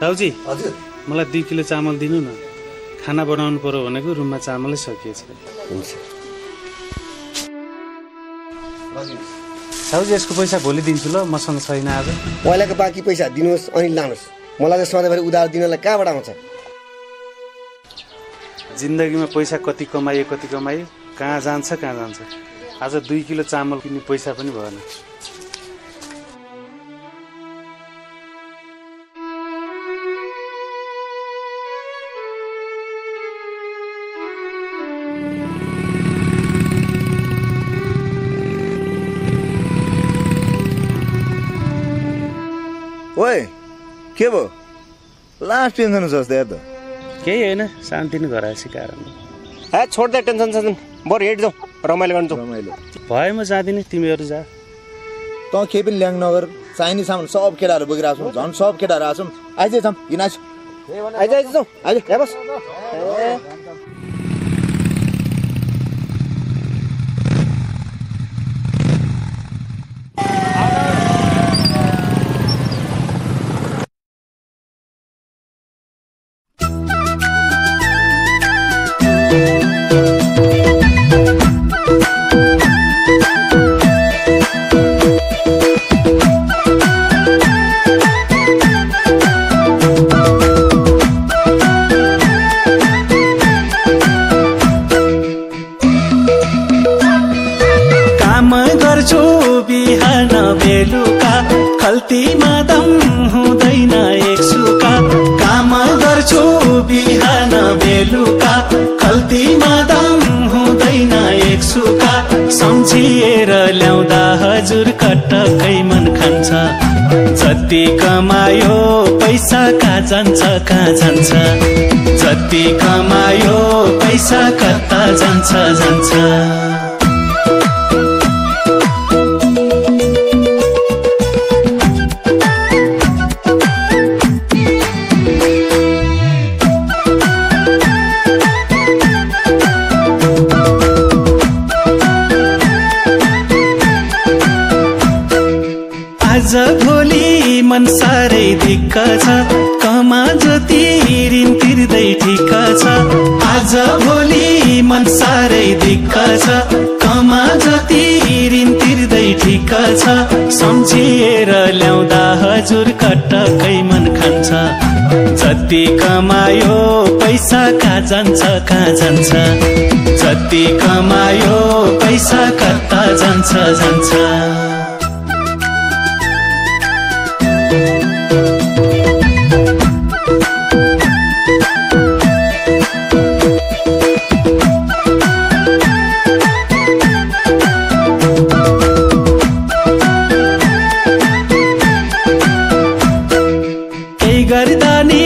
दाउजी हजुर मलाई 2 किलो चामल दिनु न। खाना बनाउनु पर्यो भनेको रुममा चामलै सकिएछ। हुन्छ दाउजी यसको पैसा भोलि दिन्छु ल, मसँग छैन आज। पहिलाको बाँकी पैसा दिनुहोस् अनि लानुहोस्। मलाई त सधैँभरि उधार दिनलाई कहाँबाट आउँछ? जिन्दगीमा पैसा कति कमाइयो कहाँ जान्छ। आज 2 किलो चामल किन्ने पैसा पनि भएन। ओए के भयो? लास्ट टेन्सन छ जस्तो यार त। केही होइन, शान्ति नै गराएछ कारण। छोड दे टेन्सन बरु हेड जाउँ, रमाइलो गर्नु जाउँ। रमाइलो भए म जाँदिनँ, तिमीहरू जा। तँ केही पनि ल्याङ नगर। चाहिने सामान सब केटाहरू बोकिरहेको छौँ, झन् सब केटाहरू आएको छौँ। आइज जाउँ, किन आइज जाउँ, आइज यहाँ बस। बिहान बेलुका खल्तीमा दम हुँदैन एक सुका। काम गर्छु बिहान बेलुका खल्तीमा दम हुँदैन एक सुका। सम्झिएर ल्याउँदा हजुर कटकै मन खान्छ। जति कमायो पैसा कहाँ जान्छ। जति कमायो पैसा कता जान्छ। आज भोलि मन साह्रै दिक्क छ, कमा जति ऋण तिर्दै ठिक छ। आज भोलि मन साह्रै दिक्क छ, कमा जति ऋण तिर्दै ठिक छ। सम्झिएर ल्याउँदा हजुर कटकै मन खान्छ। जति कमायो पैसा कहाँ जान्छ। जति कमायो पैसा कता जान्छ।